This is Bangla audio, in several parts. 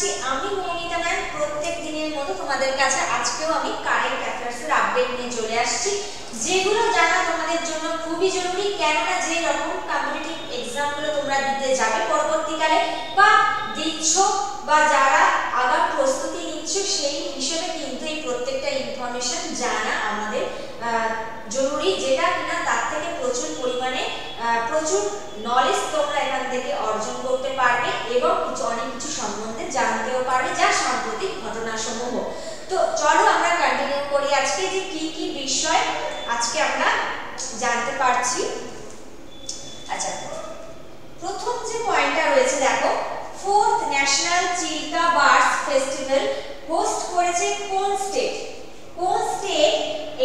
জানাচ্ছি আমি মৌমিতা ম্যাম প্রত্যেক দিনের মতো তোমাদের কাছে আজকেও আমি কারেন্ট অ্যাফেয়ার্সের আপডেট নিয়ে চলে আসছি, যেগুলো জানা তোমাদের জন্য খুবই জরুরি। কেননা যে রকম কম্পিটিটিভ এক্সামগুলো তোমরা দিতে যাবে পরবর্তীকালে বা দিচ্ছ বা যারা আগাম প্রস্তুতি নিচ্ছ, সেই হিসেবে কিন্তু এই প্রত্যেকটা ইনফরমেশন জানা আমাদের জরুরি, যেটা কিনা তার থেকে প্রচুর পরিমাণে প্রচুর নলেজ তোমরা এখান থেকে অর্জন করতে পারবে এবং অনেক কিছু সম্বন্ধে জানতেও পারবে, যা সাম্প্রতিক ঘটনাসমূহ। তো চলো আমরা কন্টিনিউ করি আজকে যে কি কি বিষয় আজকে আমরা জানতে পারছি। আচ্ছা, প্রথম যে পয়েন্টটা রয়েছে দেখো, 4th national Chilka birds festival host করেছে কোন স্টেট? কোন স্টেট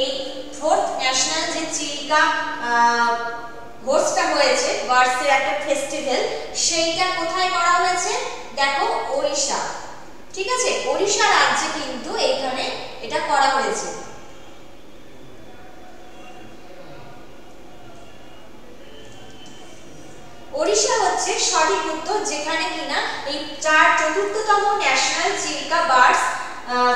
এই 4th ন্যাশনাল যে চিল্কা হোস্টটা হয়েছে বার্ডসের একটা ফেস্টিভ্যাল, সেইটা কোথায় করা হয়েছে? দেখো ওড়িশা। ঠিক আছে, ওড়িশা রাজ্যে কিন্তু এইখানে এটা করা হয়েছে। ওড়িশা হচ্ছে সঠিক উত্তর, যেখানে কিনা এই 4র্থতম ন্যাশনাল চিল্কা বার্ডস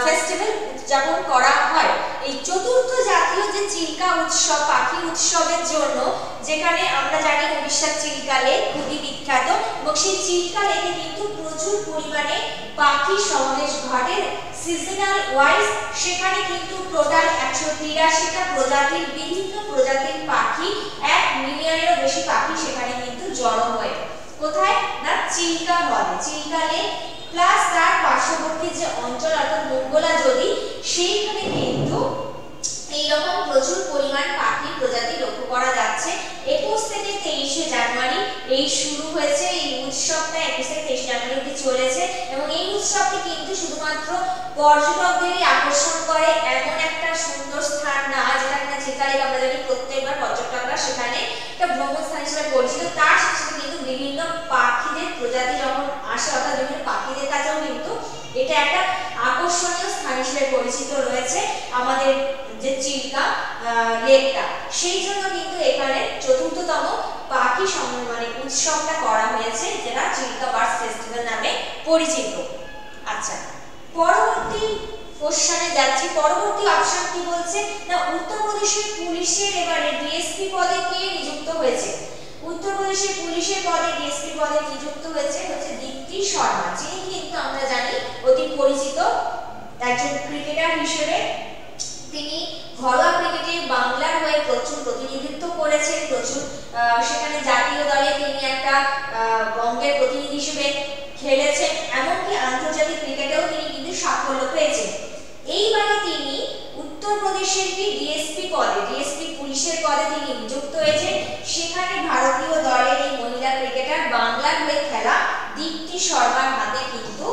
ফেস্টিভ্যাল উদযাপন করা হয়। এই চতুর্থ জাতীয় যে চিল্কা উৎসব, পাখি উৎসবের জন্য, যেখানে আমরা জানি ওড়িশার চিল্কা লেক খুবই বিখ্যাত এবং সেই চিল্কা লেকে কিন্তু প্রচুর পরিমাণে পাখি সমাবেশ ঘটে সিজনাল ওয়াইজ। সেখানে কিন্তু টোটাল 183টা প্রজাতির বিভিন্ন প্রজাতির পাখি, 1 মিলিয়নেরও বেশি পাখি সেখানে কিন্তু জড়ো হয়। কোথায় না চিল্কা হ্রদে, চিল্কা লেক প্লাস তার পার্শ্ববর্তী যে অঞ্চল অর্থাৎ মঙ্গলা যদি, সেইখানে কিন্তু এইরকম প্রচুর পরিমাণ পাখি প্রজাতি লক্ষ্য করা যাচ্ছে। 21 থেকে 23শে জানুয়ারি এই শুরু হয়েছে এই উৎসবটা, 21 থেকে 23 জানুয়ারি অবধি চলেছে এবং এই উৎসবটি কিন্তু শুধুমাত্র পর্যটকদেরই আকর্ষণ করে এমন একটা সুন্দর স্থান না, যেটা কিনা চিল্কা লেক আমরা জানি প্রত্যেকবার পর্যটকরা সেখানে একটা ভ্রমণ স্থান হিসেবে পরিচিত। তার সাথে সাথে কিন্তু বিভিন্ন পাখিদের প্রজাতি যখন আসে, অর্থাৎ বিভিন্ন পাখিদের কাছেও কিন্তু এটা একটা আকর্ষণীয় স্থান হিসেবে পরিচিত রয়েছে আমাদের যে চিল্কা লেকটা। সেই জন্য কিন্তু এখানে 4র্থতম পাখি সম্মেলনী উৎসবটা করা হয়েছে, যেটা চিল্কা বার্ডস ফেস্টিভ্যাল নামে পরিচিত। আচ্ছা, পরবর্তী কোশ্চেনে যাচ্ছি। পরবর্তী অপশন কি বলছে না, উত্তরপ্রদেশের পুলিশের এবারে ডিএসপি পদে কে নিযুক্ত হয়েছে? উত্তরপ্রদেশের পুলিশের পদে ডিএসপি পদে নিযুক্ত হচ্ছে দীপ্তি শর্মা, যিনি কিন্তু আমরা জানি অতি পরিচিত একজন ক্রিকেটার হিসেবে। তিনি ঘরোয়া ক্রিকেটে বাংলার হয়ে প্রচুর প্রতিনিধিত্ব করেছেন, প্রচুর সেখানে জাতীয় দলে তিনি একটা বঙ্গের প্রতিনিধি হিসেবে খেলেছেন, এমনকি আন্তর্জাতিক ক্রিকেটেও তিনি কিন্তু সাফল্য পেয়েছেন। এইবারে তিনি উত্তরপ্রদেশের কি ডিএসপি পদে, ডিএসপি পুলিশের পদে তিনি নিযুক্ত হয়েছেন। সেখানে ভারতীয় দলের এই মহিলা ক্রিকেটার বাংলার হয়ে খেলা দীপ্তি শর্মার হাতে কিন্তু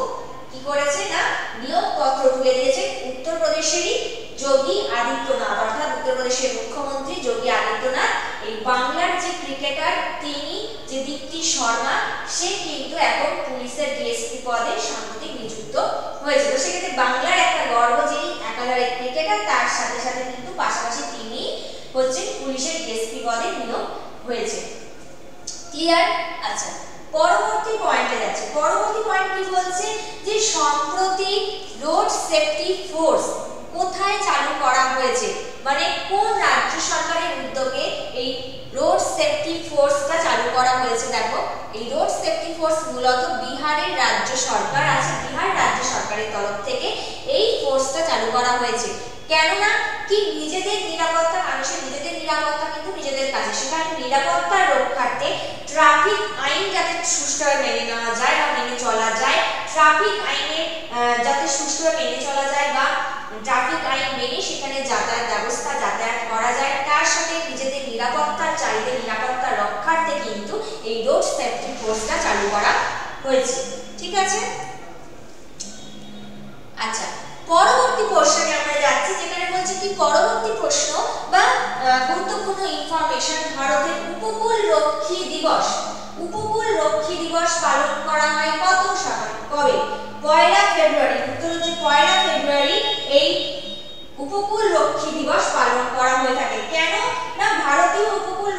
কি করেছে না, নিয়োগপত্র তুলে দিয়েছে উত্তরপ্রদেশেরই যোগী আদিত্যনাথ, অর্থাৎ উত্তরপ্রদেশের মুখ্যমন্ত্রী যোগী আদিত্যনাথ। এই বাংলার যে ক্রিকেটার তিনি যে দীপ্তি শর্মা, সে কিন্তু এখন পুলিশের ডিএসপি পদে সাম্প্রতিক নিযুক্ত হয়েছে। তো সেক্ষেত্রে বাংলার একটা গর্ব, যিনি একাধারে ক্রিকেটার, তার সাথে সাথে কিন্তু পাশাপাশি তিনি হচ্ছেন পুলিশের ডিএসপি পদে নিয়োগ হয়েছে। ক্লিয়ার? আচ্ছা, পরবর্তী পয়েন্টে যাচ্ছে। পরবর্তী পয়েন্ট কি বলছে যে সম্প্রতি রোড সেফটি ফোর্স কোথায় চালু করা হয়েছে, মানে কোন রাজ্য সরকারের উদ্যোগে এই রোড সেফটি ফোর্সটা চালু করা হয়েছে? দেখো, এই রোড সেফটি ফোর্স মূলত বিহারের রাজ্য সরকার আছে, বিহার রাজ্য সরকারের তরফ থেকে এই ফোর্সটা চালু করা হয়েছে। কেননা কি নিজেদের নিরাপত্তা, মানুষের নিজেদের নিরাপত্তা কিন্তু নিজেদের কাছে, সেখানে নিরাপত্তা রক্ষার্থে ট্রাফিক আইন যাতে সুষ্ঠুভাবে মেনে নেওয়া যায় বা মেনে চলা যায়, ট্রাফিক আইনে যাতে সুষ্ঠুভাবে মেনে চলা যায় বা ট্রাফিক আইন মেনে সেখানে যাতায়াত ব্যবস্থা যাতায়াত করা যায়, তার সাথে নিজেদের নিরাপত্তার চাহিদা নিরাপত্তা রক্ষার্থে কিন্তু এই রোড সেফটি ফোর্সটা চালু করা হয়েছে। ঠিক আছে? আচ্ছা, পরবর্তী প্রশ্নে আমরা যাচ্ছি, যেখানে বলছে কি পরবর্তী প্রশ্ন বা গুরুত্বপূর্ণ ইনফরমেশন, ভারতের উপকূল রক্ষী দিবস। উপকূল রক্ষী দিবস পালন করা হয় কত সালে, কবে? 1 ফেব্রুয়ারি। উত্তর হচ্ছে 1 ফেব্রুয়ারি এই উপকূল রক্ষী দিবস পালন করা হয়ে থাকে। কেন না ভারতীয় উপকূল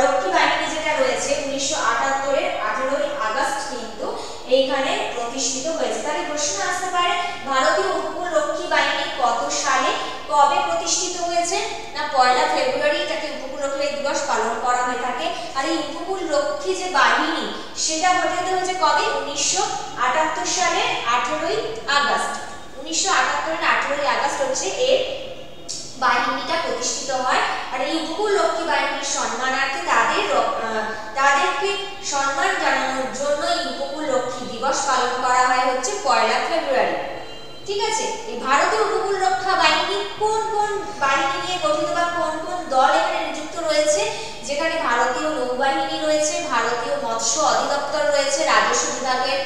রক্ষী বাহিনী যেটা রয়েছে 1978 এর 18 আগস্ট কিন্তু এইখানে প্রতিষ্ঠিত হয়েছে। তাহলে প্রশ্ন আসতে পারে ভারতীয় উপকূল রক্ষী বাহিনী কত সালে কবে প্রতিষ্ঠিত হয়েছে? না 1 ফেব্রুয়ারি এটাকে উপকূল রক্ষী দিবস পালন করা হয়ে থাকে। আর এই উপকূল রক্ষী যে বাহিনী সেটা গঠিত হয়েছে কবে? 1978 সালের 18ই আগস্ট। 1978 এর 18ই আগস্ট হচ্ছে এর বাহিনীটা প্রতিষ্ঠিত হয়। আর এই উপকূল রক্ষী বাহিনীর সম্মানার্থে তাদেরকে সম্মান জানানোর জন্য এই উপকূল রক্ষী দিবস পালন করা হয় হচ্ছে 1 ফেব্রুয়ারি। ঠিক আছে, এই ভারতীয় উপকূল রক্ষা বাহিনী কোন কোন বাহিনী নিয়ে গঠিত বা কোন কোন দল এখানে নিযুক্ত রয়েছে? যেখানে ভারতীয় নৌবাহিনী রয়েছে, ভারতীয় মৎস্য অধিদপ্তর রয়েছে, রাজস্ব বিভাগের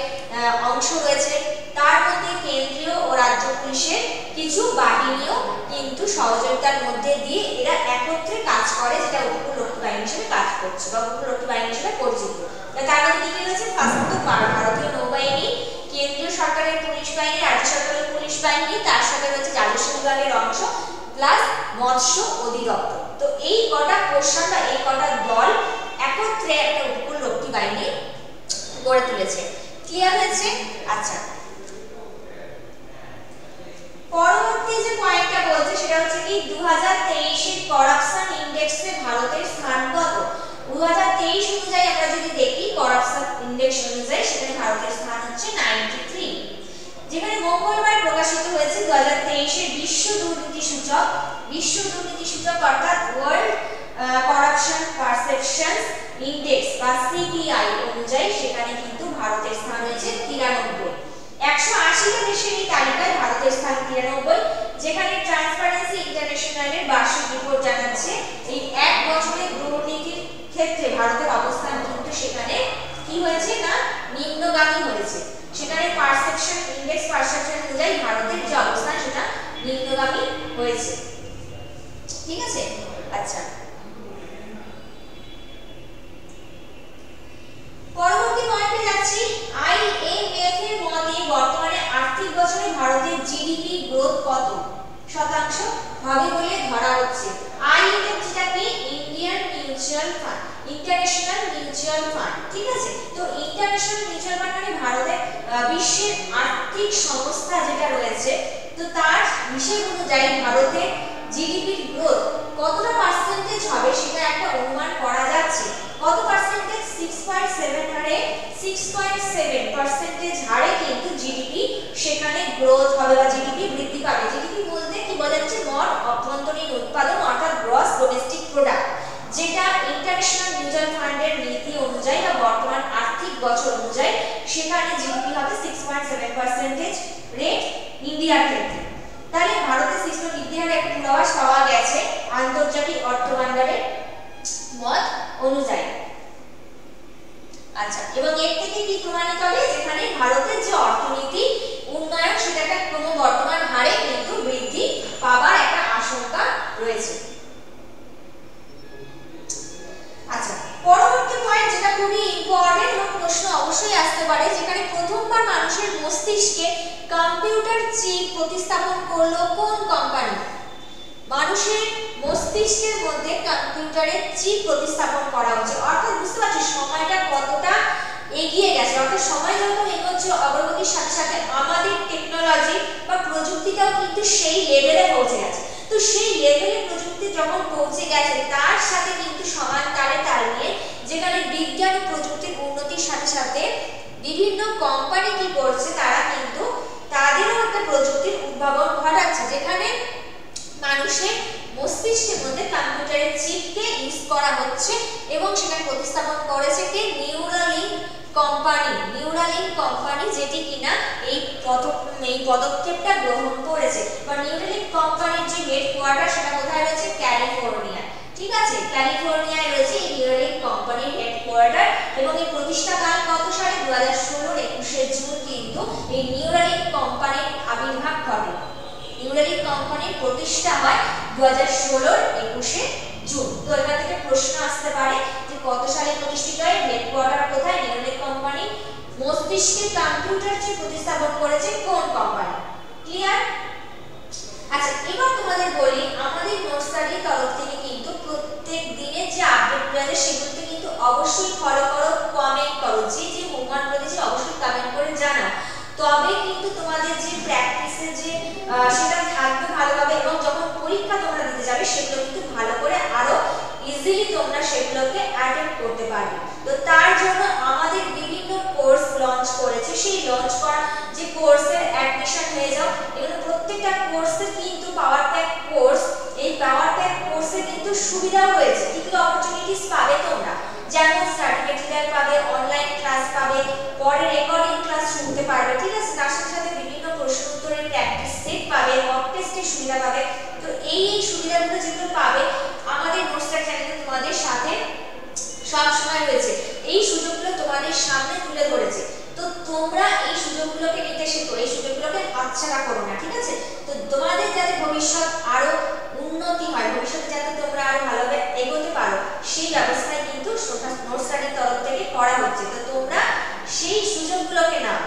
অংশ রয়েছে, তার মধ্যে কেন্দ্রীয় ও রাজ্য পুলিশের কিছু বাহিনীও কিন্তু সহযোগিতার মধ্যে দিয়ে এরা একত্রে কাজ করে, যেটা উপকূল রক্ষী বাহিনী হিসেবে কাজ করছে বা উপকূল রক্ষী বাহিনী হিসেবে পরিচিত। তার মধ্যে কি কি রয়েছে? ফার্স্ট তো ভারতীয় নৌবাহিনী, কেন্দ্রীয় সরকারের পুলিশ বাহিনী, রাজ্য সরকারের পুলিশ বাহিনী, তার সাথে রয়েছে রাজস্ব বিভাগের অংশ প্লাস মৎস্য অধিদপ্তর। তো এই কটা পোর্শন বা এই কটা দল একত্রে একটা উপকূল রক্ষী বাহিনী গড়ে তুলেছে। ক্লিয়ার হয়েছে? আচ্ছা, পরবর্তী যে পয়েন্টটা বলছে সেটা হচ্ছে কি 2023 এর করাপশন ইনডেক্সে ভারতের স্থান কত? 2023 অনুযায়ী আমরা যদি দেখি করাপশন ইনডেক্স অনুযায়ী সেখানে ভারতের স্থান হচ্ছে 93, যেখানে মঙ্গলবার প্রকাশিত হয়েছে 2023 এর বিশ্ব দুর্নীতি সূচক অর্থাৎ ওয়ার্ল্ড করাপশন পারসেপশনস ইনডেক্স বা সিপিআই অনুযায়ী সেখানে কিন্তু ভারতের স্থান হয়েছে 93। 180টা দেশের এই তালিকায় ভারতের স্থান 93, যেখানে ট্রান্সপারেন্সি ইন্টারন্যাশনালের বার্ষিক রিপোর্ট জানাচ্ছে এই এক বছরে দুর্নীতির ক্ষেত্রে ভারতের অবস্থান কিন্তু সেখানে কি হয়েছে না নিম্নগামী হয়েছে। সেখানে পারসেপশন ইনডেক্স পারসেপশন অনুযায়ী ভারতের যে অবস্থান সেটা নিম্নগামী হয়েছে। ঠিক আছে, আচ্ছা, পরবর্তী পয়েন্টে যাচ্ছি। আইএমএফ এর মতে বর্তমানে আর্থিক বছরে ভারতের জিডিপি গ্রোথ কত শতাংশ হবে বলে ধরা হচ্ছে? আইএমএফ যেটা কি Indian mutual fund, international mutual fund. ঠিক আছে, তো ইন্টারন্যাশনাল মিউচুয়াল ফান্ড মানে ভারতের বিশ্বের আর্থিক সংস্থা যেটা রয়েছে, তো তার হিসেব অনুযায়ী ভারতের জিডিপির গ্রোথ কতটা পার্সেন্টেজ হবে সেটা একটা অনুমান করা যাচ্ছে। কত পার্সেন্টেজ? 6.7 হারে কিন্তু জিডিপি সেখানে গ্রোথ হবে বা জিডিপি বৃদ্ধি পাবে। জিডিপি বলতে কি বোঝাচ্ছে? মোট অভ্যন্তরীণ উৎপাদন অর্থাৎ গ্রস ডোমেস্টিক প্রোডাক্ট, যেটা ইন্টারন্যাশনাল মিউচুয়াল ফান্ডের নীতি অনুযায়ী বা বর্তমান আর্থিক বছর অনুযায়ী সেখানে জিডিপি হবে 6.7% রেট ইন্ডিয়ার ক্ষেত্রে। তাহলে ভারতের সৃষ্ট বৃদ্ধি হারে একটা পূর্বাভাস পাওয়া গেছে আন্তর্জাতিক অর্থভান্ডারের মত অনুযায়ী। আচ্ছা, এবং এর থেকে কি প্রমাণিত হবে? যেখানে ভারতের যে অর্থনীতি উন্নয়ন সেটা একটা ক্রমবর্ধমান হারে কিন্তু বৃদ্ধি পাবার একটা আশঙ্কা রয়েছে। আচ্ছা, পরবর্তী পয়েন্ট যেটা খুবই ইম্পর্টেন্ট এবং প্রশ্ন অবশ্যই আসতে পারে, যেখানে প্রথমবার মানুষের মস্তিষ্কে কম্পিউটার চিপ প্রতিস্থাপন করলো কোন কোম্পানি? মানুষের মস্তিষ্কের মধ্যে কম্পিউটারের চিপ প্রতিস্থাপন করা হচ্ছে, অর্থাৎ বুঝতে পারছি সময়টা কতটা এগিয়ে গেছে। অর্থাৎ সময় যখন এগোচ্ছে অগ্রগতির সাথে সাথে আমাদের টেকনোলজি বা প্রযুক্তিটাও কিন্তু সেই লেভেলে পৌঁছে গেছে। তো সেই লেভেলে প্রযুক্তি যখন পৌঁছে গেছে তার সাথে কিন্তু সমান তালে তাল নিয়ে যেখানে বিজ্ঞান ও প্রযুক্তির উন্নতির সাথে সাথে বিভিন্ন কোম্পানি কি করছে, তারা কিন্তু তাদেরও একটা প্রযুক্তির উদ্ভাবন ঘটাচ্ছে, যেখানে মানুষের মস্তিষ্কের মধ্যে কম্পিউটারের চিপকে ইউজ করা হচ্ছে এবং সেখানে প্রতিস্থাপন করেছে কে? নিউরালিঙ্ক কোম্পানি, যেটি কিনা এই পদক্ষেপটা গ্রহণ করেছে। বা নিউরালিঙ্ক কোম্পানির যে হেডকোয়ার্টার সেটা কোথায় রয়েছে? ক্যালিফোর্নিয়া। ঠিক আছে, ক্যালিফোর্নিয়ায় রয়েছে এই নিউরালিঙ্ক কোম্পানির হেডকোয়ার্টার এবং এই প্রতিষ্ঠা কাল কত সালে? 2016 21 জুন কিন্তু এই নিউরালিঙ্ক কোম্পানির আবির্ভাব ঘটে। নিউরালিঙ্ক কোম্পানির প্রতিষ্ঠা হয় 2016 21 জুন। তো এখান থেকে প্রশ্ন আসতে পারে যে কত সালে প্রতিষ্ঠিত হয়, হেডকোয়ার্টার কোথায়? Neuralink company. মস্তিষ্কে কম্পিউটার চিপ প্রতিস্থাপন করেছে কোন কোম্পানি? ক্লিয়ার? আচ্ছা, এবার তোমাদের বলি আমাদের নোটস্টাডির তরফ থেকে কিন্তু প্রত্যেক দিনের যে আপডেট রয়েছে সেগুলোতে কিন্তু অবশ্যই ফলো করো, কমেন্ট করো, যে হোমওয়ার্ক রয়েছে অবশ্যই কমেন্ট সেটা থাকবে ভালোভাবে, এবং যখন পরীক্ষা তোমরা দিতে যাবে সেগুলো কিন্তু ভালো করে আরো ইজিলি তোমরা সেগুলোকে অ্যাটেন্ড করতে পারবে। তো তার জন্য আমাদের বিভিন্ন কোর্স লঞ্চ করেছে, সেই লঞ্চ করা যে কোর্সের অ্যাডমিশন হয়ে যাও, এগুলো প্রত্যেকটা কোর্সের কিন্তু পাওয়ার প্যাক কোর্স, এই পাওয়ার প্যাক কোর্সে কিন্তু সুবিধাও রয়েছে, কিন্তু অপরচুনিটিস পাবে তোমরা, যেমন সার্টিফিকেট পাবে, অনলাইন ক্লাস পাবে, পরে রেকর্ডিং ক্লাস শুনতে পারবে, ঠিক আছে, তার সাথে সাথে বিভিন্ন প্রশ্ন উত্তরের প্র্যাকটিস সেট পাবে, মক টেস্টের সুবিধা পাবে। তো এই সুবিধাগুলো যেগুলো পাবে আমাদের নোটসটার চ্যানেলে তোমাদের সাথে সব সময় রয়েছে, এই সুযোগগুলো তোমাদের সামনে তুলে ধরেছে। তো তোমরা এই সুযোগগুলোকে নিতে শেখো, এই সুযোগগুলোকে হাতছাড়া করো না, ঠিক আছে। তো তোমাদের যাতে ভবিষ্যৎ আরো উন্নতি হয়, ভবিষ্যতে যাতে তোমরা আরো ভালোভাবে এগোতে পারো, সেই ব্যবস্থাই কিন্তু নোট স্টাডির তরফ থেকে করা হচ্ছে। তো তোমরা সেই সুযোগগুলোকে নাও,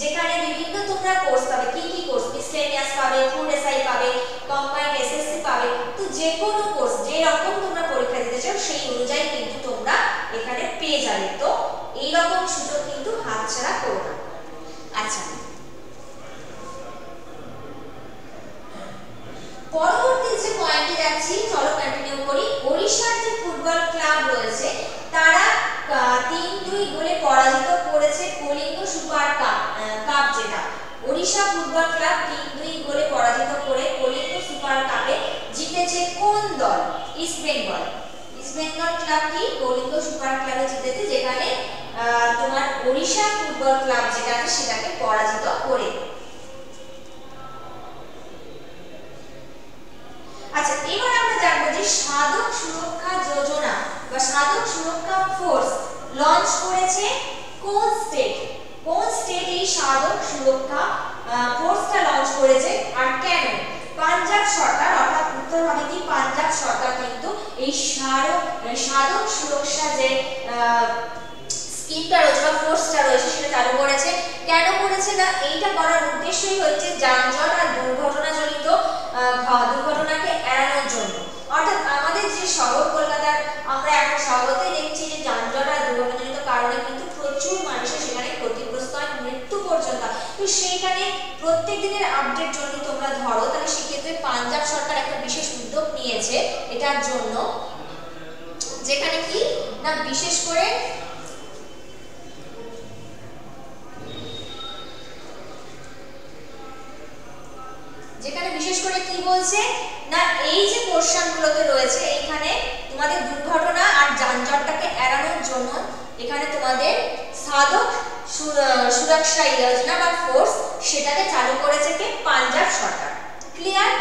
যেখানে বিভিন্ন তোমরা কোর্স পাবে। কি কি কোর্স? মিসলেনিয়াস পাবে, ফুড এসআই পাবে, কম্বাইন্ড এসএসসি পাবে। তো যে কোনো কোর্স যে রকম তোমরা পরীক্ষা দিতে চাও সেই অনুযায়ী কিন্তু তোমরা এখানে পেয়ে যাবে। তো এই রকম সুযোগ কিন্তু হাতছাড়া করো না। আচ্ছা, পরবর্তী যে পয়েন্টে যাচ্ছি, চলো কন্টিনিউ করি। ওড়িশার যে ফুটবল ক্লাব রয়েছে তারা 3-2 গোলে পরাজিত করেছে কলিঙ্গ সুপার কাপ যেটা ওড়িশা ফুটবল ক্লাব 3-2 গোলে পরাজিত করে কলিঙ্গ সুপার কাপে জিতেছে কোন দল? East Bengal. East Bengal club কি কলিঙ্গ সুপার ক্লাবে জিতেছে, যেখানে তোমার ওড়িশা ফুটবল ক্লাব যেটা আছে সেটাকে পরাজিত করে। আচ্ছা, এবার আমরা জানবো যে সাধক সুরক্ষা যোজনা বা সাধক সুরক্ষা ফোর্স লঞ্চ করেছে কোন স্টেট? কোন স্টেট এই সাধক সুরক্ষা ফোর্সটা লঞ্চ করেছে আর কেন? পাঞ্জাব সরকার, অর্থাৎ উত্তর হবে কি পাঞ্জাব সরকার কিন্তু এই সাধক সুরক্ষা যে স্কিমটা রয়েছে বা ফোর্সটা রয়েছে সেটা চালু করেছে। কেন করেছে? না, এইটা করার উদ্দেশ্যই হচ্ছে যানজট আর দুর্ঘটনাকে এড়ানোর জন্য। অর্থাৎ আমাদের যে শহর কলকাতার, আমরা এখন শহরতেই দেখছি যে যানজট আর দুর্ঘটনাজনিত কারণে কিন্তু প্রচুর মানুষের সেখানে ক্ষতিগ্রস্ত হয়, মৃত্যু পর্যন্ত। তো সেইখানে প্রত্যেক দিনের আপডেট যদি তোমরা ধরো, তাহলে সেক্ষেত্রে পাঞ্জাব সরকার একটা বিশেষ উদ্যোগ নিয়েছে এটার জন্য, যেখানে কি না বিশেষ করে কি বলছে না, এই যে পোরশনগুলোতে রয়েছে এখানে তোমাদের দুর্ঘটনা আর যানজটটাকে এড়ানোর জন্য এখানে তোমাদের সাধক সুরক্ষা যোজনা বা ফোর্স সেটাকে চালু করেছে কে? পাঞ্জাব সরকার। ক্লিয়ার?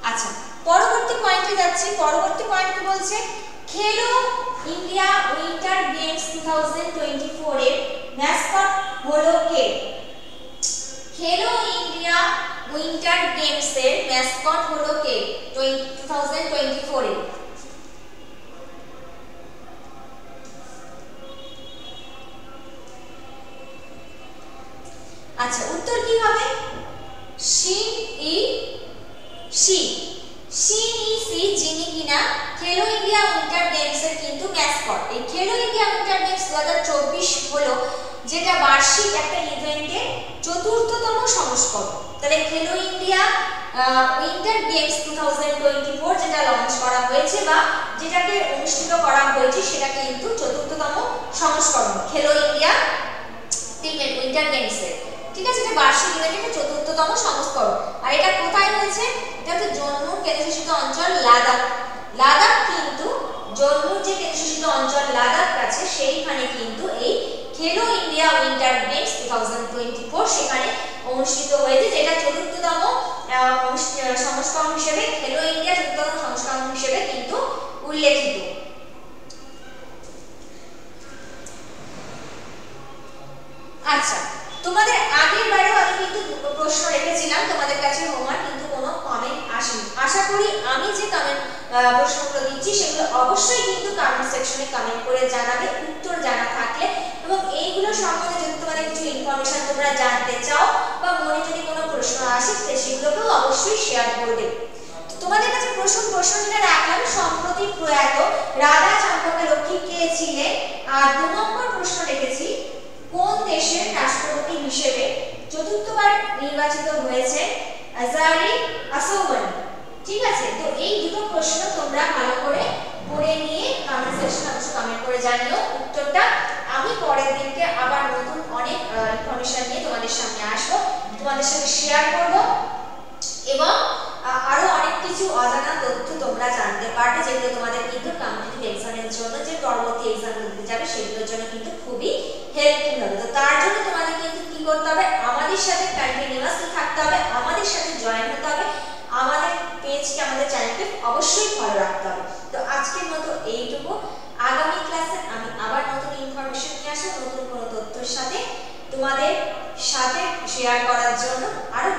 আচ্ছা, পরবর্তী পয়েন্টে যাচ্ছি। পরবর্তী পয়েন্ট কি বলছে? খেলো ইন্ডিয়া উইন্টার গেমস 2024 এর ম্যাসকট হলো কে? খেলো ইন্ডিয়া উইন্টার গেমস এর ম্যাসকট হলো কে 2024 এ? আচ্ছা, উত্তর কি হবে? যিনি কিনা খেলো ইন্ডিয়া উইন্টার গেমস এর কিন্তু ম্যাসকট। এই খেলো ইন্ডিয়া উইন্টার গেমস 2024 হলো যেটা বার্ষিক একটা ইভেন্টের ৪র্থতম সংস্করণ। তাহলে খেলো ইন্ডিয়া উইন্টার গেমস 2024 যেটা লঞ্চ করা হয়েছে বা যেটাকে অনুষ্ঠিত করা হয়েছে সেটা কিন্তু ৪র্থতম সংস্করণ খেলো ইন্ডিয়া উইন্টার গেমস এর। ঠিক আছে, এটা বার্ষিক ইভেন্টের ৪র্থতম সংস্করণ। আর এটা কোথায় হয়েছে? এটা হচ্ছে জম্মুর কেন্দ্রশাসিত অঞ্চল লাদাখ। লাদাখ কিন্তু জম্মুর যে কেন্দ্রশাসিত অঞ্চল লাদাখ আছে সেইখানে কিন্তু এই খেলো ইন্ডিয়া উইন্টার গেমস 2024 সেখানে অনুষ্ঠিত হয়েছে, যেটা ৪র্থতম সংস্করণ হিসেবে খেলো ইন্ডিয়া ৪র্থতম সংস্করণ হিসেবে কিন্তু উল্লেখিত। আচ্ছা, তোমাদের আগের বারেও আমি কিন্তু প্রশ্ন রেখেছিলাম তোমাদের কাছে হোমওয়ার্ক, কিন্তু কোনো কমেন্ট আসেনি। আশা করি আমি যে প্রশ্নগুলো দিচ্ছি সেগুলো অবশ্যই কিন্তু কমেন্ট সেকশনে কমেন্ট করে জানাবে উত্তর জানা থাকলে, এবং এইগুলো সম্বন্ধে যদি তোমাদের কিছু ইনফরমেশন তোমরা জানতে চাও বা মনে যদি কোনো প্রশ্ন আসে সেগুলোকেও অবশ্যই শেয়ার করবে। তোমাদের কাছে প্রশ্ন যেটা রাখলাম, সম্প্রতি প্রয়াত রাধা চম্পকা লক্ষ্মী কে ছিলেন? আর 2 নম্বর প্রশ্ন রেখেছি, কোন দেশের রাষ্ট্রপতি হিসেবে চতুর্থবার নির্বাচিত হয়েছে আজারি আসওয়ানি? ঠিক আছে, তো এই দুটো প্রশ্ন তোমরা ভালো করে পড়ে নিয়ে কমেন্ট সেকশনে অবশ্যই কমেন্ট করে জানিও উত্তরটা। আমি পরের দিনকে আবার নতুন অনেক ইনফরমেশন নিয়ে তোমাদের সামনে আসবো, তোমাদের সাথে শেয়ার করব এবং আরো অনেক কিছু অজানা তথ্য তোমরা জানতে পারবে, যেগুলো তোমাদের কিন্তু কম্পিটিটিভ এক্সামের জন্য যে পরবর্তী এক্সামগুলো দিতে যাবে সেগুলোর জন্য কিন্তু খুবই হেল্পফুল হবে। তো তার জন্য তোমাদের কিন্তু কি করতে হবে, আমাদের সাথে কন্টিনিউয়াসলি থাকতে হবে, আমাদের সাথে জয়েন হতে হবে, আমাদের পেজকে, আমাদের চ্যানেলকে অবশ্যই ফলো রাখতে হবে। তো আজকের মতো এইটুকু। আগামী ক্লাসে আমি আবার নতুন ইনফরমেশন নিয়ে আসবো, নতুন কোনো তথ্যের সাথে তোমাদের সাথে শেয়ার করার জন্য, আরো